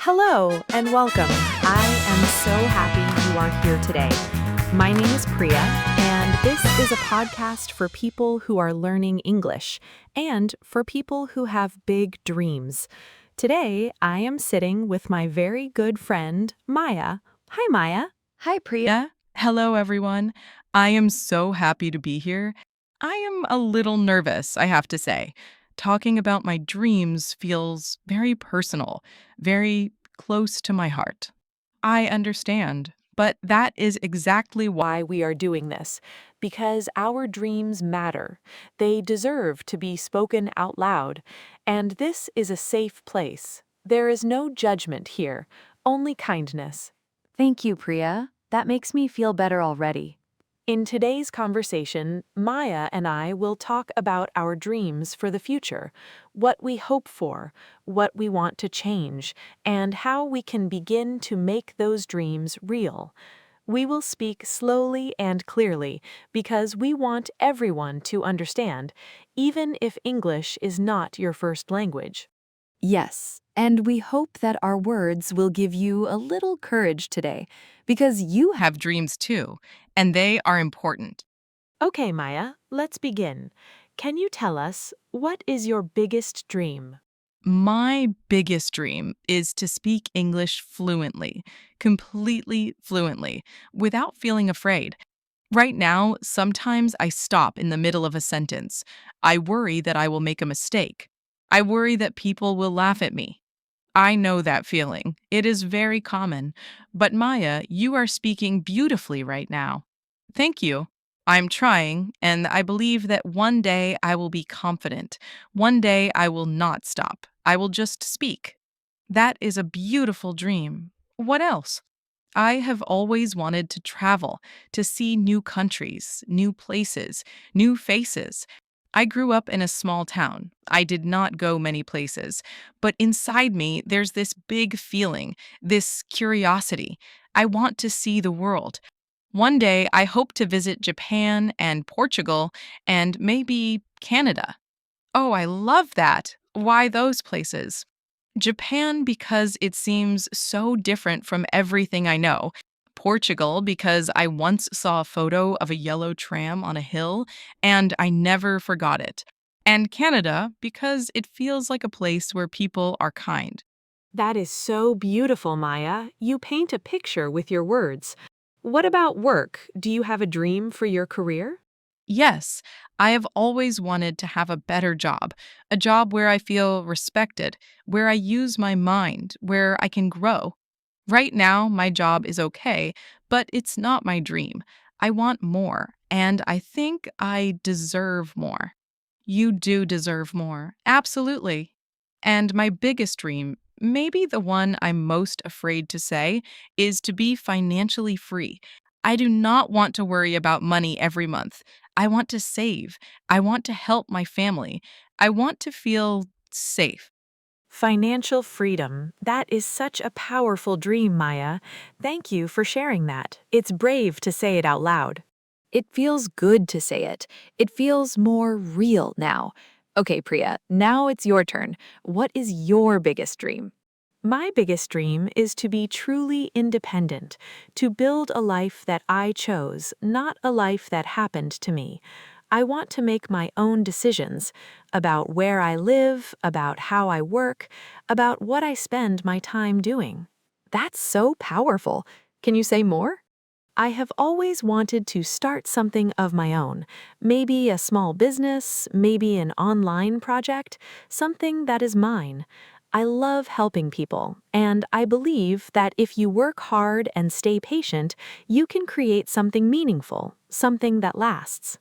Hello and welcome. I am so happy you are here today. My name is Priya, and this is a podcast for people who are learning English and for people who have big dreams. Today, I am sitting with my very good friend, Maya. Hi, Maya. Hi, Priya. Hello, everyone. I am so happy to be here. I am a little nervous, I have to say. Talking about my dreams feels very personal, very close to my heart. I understand, but that is exactly Why we are doing this, because our dreams matter. They deserve to be spoken out loud, and this is a safe place. There is no judgment here, only kindness. Thank you, Priya. That makes me feel better already. In today's conversation, Maya and I will talk about our dreams for the future, what we hope for, what we want to change, and how we can begin to make those dreams real. We will speak slowly and clearly because we want everyone to understand, even if English is not your first language. Yes, and we hope that our words will give you a little courage today, because you have have dreams too, and they are important. Okay, Maya, let's begin. Can you tell us, what is your biggest dream? My biggest dream is to speak English fluently, completely fluently, without feeling afraid. Right now, sometimes I stop in the middle of a sentence. I worry that I will make a mistake. I worry that people will laugh at me. I know that feeling. It is very common. But Maya, you are speaking beautifully right now. Thank you. I'm trying, and I believe that one day I will be confident. One day I will not stop. I will just speak. That is a beautiful dream. What else? I have always wanted to travel, to see new countries, new places, new faces. I grew up in a small town. I did not go many places, but inside me, there's this big feeling, this curiosity. I want to see the world. One day, I hope to visit Japan and Portugal and maybe Canada. Oh, I love that. Why those places? Japan because it seems so different from everything I know. Portugal because I once saw a photo of a yellow tram on a hill and I never forgot it. And Canada because it feels like a place where people are kind. That is so beautiful, Maya. You paint a picture with your words. What about work? Do you have a dream for your career? Yes, I have always wanted to have a better job, a job where I feel respected, where I use my mind, where I can grow. Right now, my job is okay, but it's not my dream. I want more, and I think I deserve more. You do deserve more, absolutely. And my biggest dream, maybe the one I'm most afraid to say, is to be financially free. I do not want to worry about money every month. I want to save. I want to help my family. I want to feel safe. Financial freedom. That is such a powerful dream, Maya. Thank you for sharing that. It's brave to say it out loud. It feels good to say it. It feels more real now. Okay, Priya, now it's your turn. What is your biggest dream? My biggest dream is to be truly independent, to build a life that I chose, not a life that happened to me. I want to make my own decisions about where I live, about how I work, about what I spend my time doing. That's so powerful. Can you say more? I have always wanted to start something of my own, maybe a small business, maybe an online project, something that is mine. I love helping people, and I believe that if you work hard and stay patient, you can create something meaningful, something that lasts.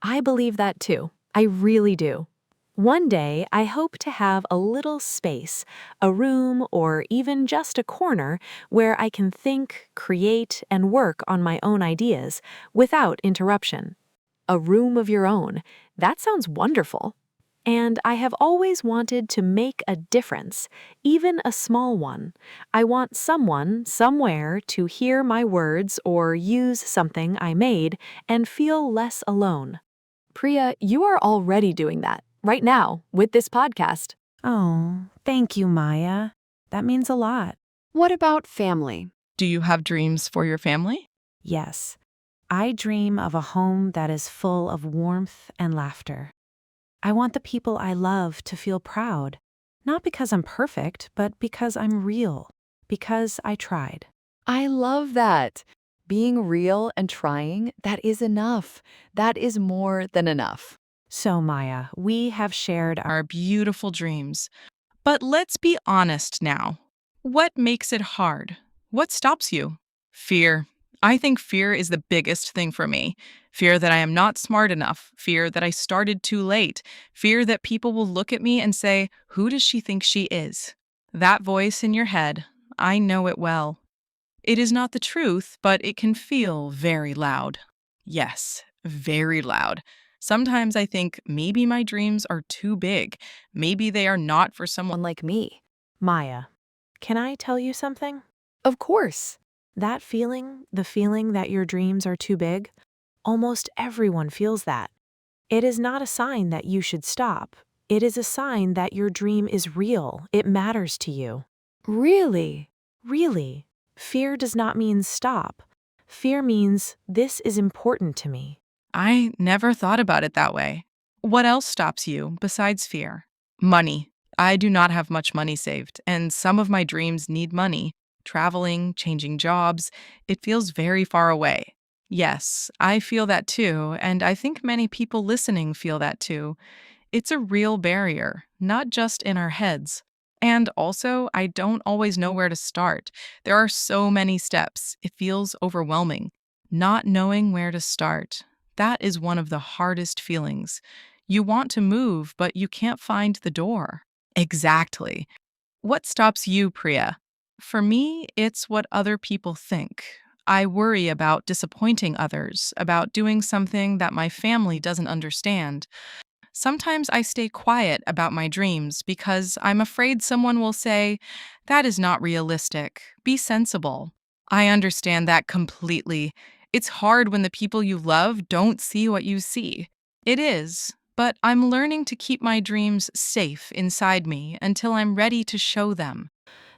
I believe that too. I really do. One day, I hope to have a little space, a room, or even just a corner where I can think, create, and work on my own ideas without interruption. A room of your own. That sounds wonderful. And I have always wanted to make a difference, even a small one. I want someone, somewhere, to hear my words or use something I made and feel less alone. Priya, you are already doing that, right now, with this podcast. Oh, thank you, Maya. That means a lot. What about family? Do you have dreams for your family? Yes, I dream of a home that is full of warmth and laughter. I want the people I love to feel proud, not because I'm perfect, but because I'm real, because I tried. I love that. Being real and trying, that is enough. That is more than enough. So, Maya, we have shared our Our beautiful dreams. But let's be honest now. What makes it hard? What stops you? Fear. I think fear is the biggest thing for me. Fear that I am not smart enough, fear that I started too late, fear that people will look at me and say, "Who does she think she is?" That voice in your head, I know it well. It is not the truth, but it can feel very loud. Yes, very loud. Sometimes I think maybe my dreams are too big. Maybe they are not for someone. One like me. Maya. Can I tell you something? Of course. That feeling, the feeling that your dreams are too big, almost everyone feels that. It is not a sign that you should stop. It is a sign that your dream is real. It matters to you. Really? Really. Fear does not mean stop. Fear means this is important to me. I never thought about it that way. What else stops you besides fear? Money. I do not have much money saved, and some of my dreams need money. Traveling, changing jobs, it feels very far away. Yes, I feel that too, and I think many people listening feel that too. It's a real barrier, not just in our heads. And also, I don't always know where to start. There are so many steps. It feels overwhelming. Not knowing where to start. That is one of the hardest feelings. You want to move, but you can't find the door. Exactly. What stops you, Priya? For me, it's what other people think. I worry about disappointing others, about doing something that my family doesn't understand. Sometimes I stay quiet about my dreams because I'm afraid someone will say, "That is not realistic. Be sensible." I understand that completely. It's hard when the people you love don't see what you see. It is, but I'm learning to keep my dreams safe inside me until I'm ready to show them.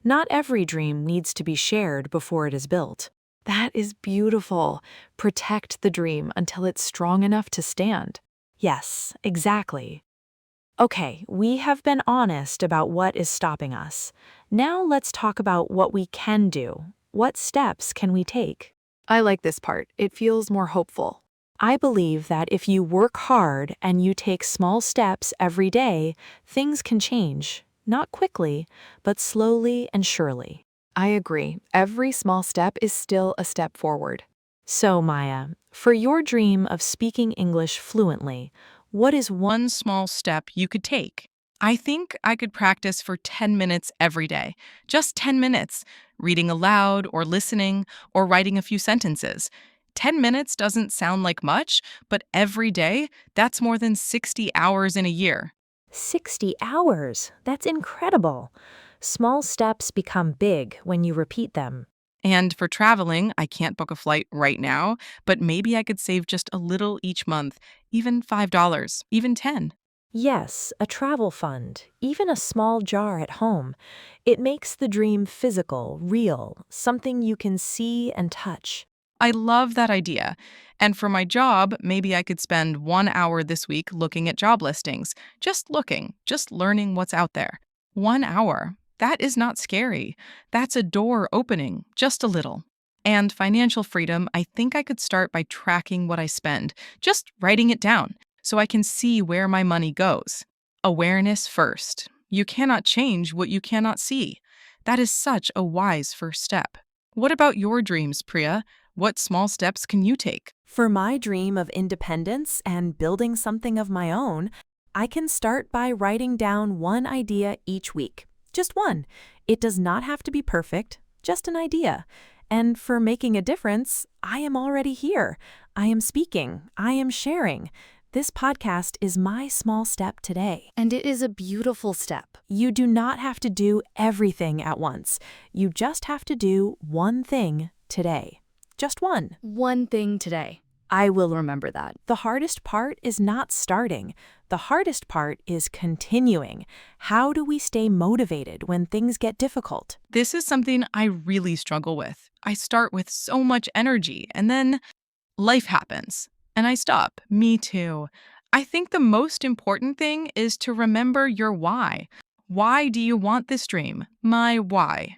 Not every dream needs to be shared before it is built. That is beautiful. Protect the dream until it's strong enough to stand. Yes, exactly. Okay, we have been honest about what is stopping us. Now let's talk about what we can do. What steps can we take? I like this part. It feels more hopeful. I believe that if you work hard and you take small steps every day, things can change. Not quickly, but slowly and surely. I agree. Every small step is still a step forward. So, Maya, for your dream of speaking English fluently, what is one? One small step you could take. I think I could practice for 10 minutes every day. Just 10 minutes, reading aloud or listening or writing a few sentences. 10 minutes doesn't sound like much, but every day, that's more than 60 hours in a year. 60 hours. That's incredible. Small steps become big when you repeat them. And for traveling, I can't book a flight right now, but maybe I could save just a little each month, even $5, even 10. Yes, a travel fund, even a small jar at home. It makes the dream physical, real, something you can see and touch. I love that idea. And for my job, maybe I could spend 1 hour this week looking at job listings, just looking, just learning what's out there. 1 hour. That is not scary. That's a door opening, just a little. And financial freedom, I think I could start by tracking what I spend, just writing it down so I can see where my money goes. Awareness first. You cannot change what you cannot see. That is such a wise first step. What about your dreams, Priya? What small steps can you take? For my dream of independence and building something of my own, I can start by writing down one idea each week. Just one. It does not have to be perfect, just an idea. And for making a difference, I am already here. I am speaking. I am sharing. This podcast is my small step today. And it is a beautiful step. You do not have to do everything at once. You just have to do one thing today. Just one. One thing today. I will remember that. The hardest part is not starting. The hardest part is continuing. How do we stay motivated when things get difficult? This is something I really struggle with. I start with so much energy, and then life happens, and I stop. Me too. I think the most important thing is to remember your why. Why do you want this dream? My why.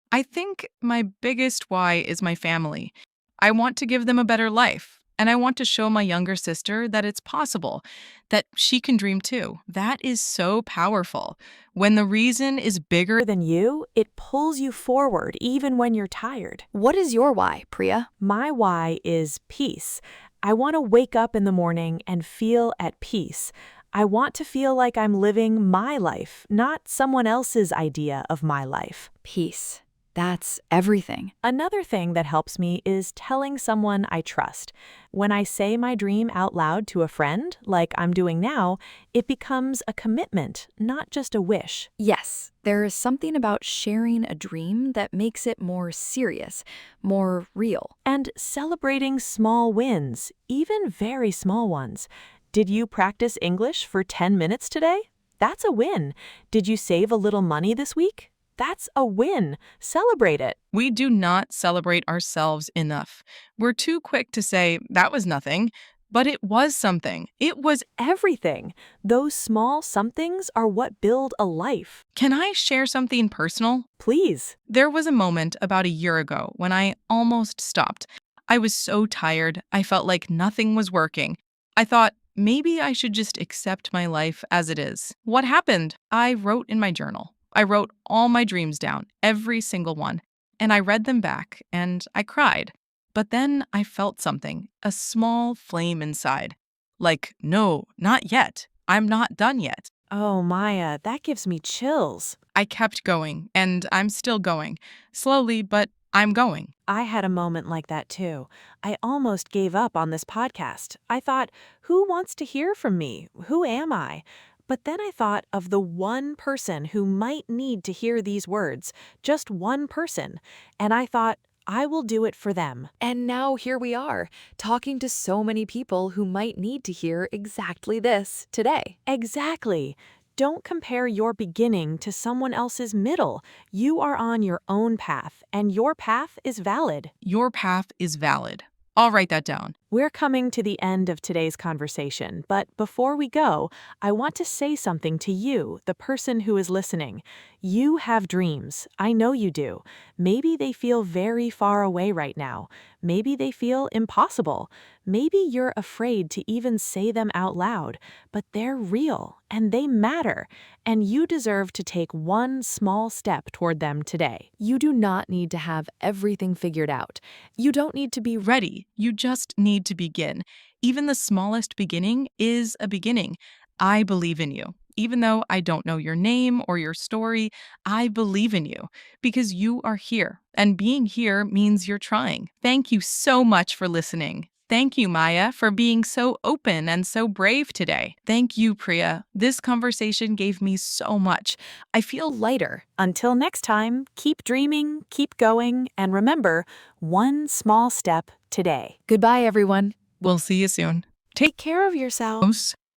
I think my biggest why is my family. I want to give them a better life. And I want to show my younger sister that it's possible, that she can dream too. That is so powerful. When the reason is bigger Than you, it pulls you forward even when you're tired. What is your why, Priya? My why is peace. I want to wake up in the morning and feel at peace. I want to feel like I'm living my life, not someone else's idea of my life. Peace. That's everything. Another thing that helps me is telling someone I trust. When I say my dream out loud to a friend, like I'm doing now, it becomes a commitment, not just a wish. Yes, there is something about sharing a dream that makes it more serious, more real. And celebrating small wins, even very small ones. Did you practice English for 10 minutes today? That's a win. Did you save a little money this week? That's a win. Celebrate it. we do not celebrate ourselves enough. We're too quick to say, that was nothing, but it was something. It was. Everything. Those small somethings are what build a life. Can I share something personal? Please. There was a moment about a year ago when I almost stopped. I was so tired, I felt like nothing was working. I thought, maybe I should just accept my life as it is. What happened? I wrote in my journal. I wrote all my dreams down, every single one, and I read them back, and I cried. But then I felt something, a small flame inside. Like, no, not yet. I'm not done yet. Oh, Maya, that gives me chills. I kept going, and I'm still going. Slowly, but I'm going. I had a moment like that too. I almost gave up on this podcast. I thought, who wants to hear from me? Who am I? But then I thought of the one person who might need to hear these words, just one person. And I thought, I will do it for them. And now here we are, talking to so many people who might need to hear exactly this today. Exactly. Don't compare your beginning to someone else's middle. You are on your own path, and your path is valid. Your path is valid. I'll write that down. We're coming to the end of today's conversation, but before we go, I want to say something to you, the person who is listening. You have dreams. I know you do. Maybe they feel very far away right now. Maybe they feel impossible. Maybe you're afraid to even say them out loud, but they're real and they matter, and you deserve to take one small step toward them today. You do not need to have everything figured out. You don't need to be Ready. You just need to begin. Even the smallest beginning is a beginning. I believe in you. Even though I don't know your name or your story, I believe in you because you are here. And being here means you're trying. Thank you so much for listening. Thank you, Maya, for being so open and so brave today. Thank you, Priya. This conversation gave me so much. I feel lighter. Until next time, keep dreaming, keep going, and remember, one small step today. Goodbye, everyone. we'll see you soon. Take care of yourself.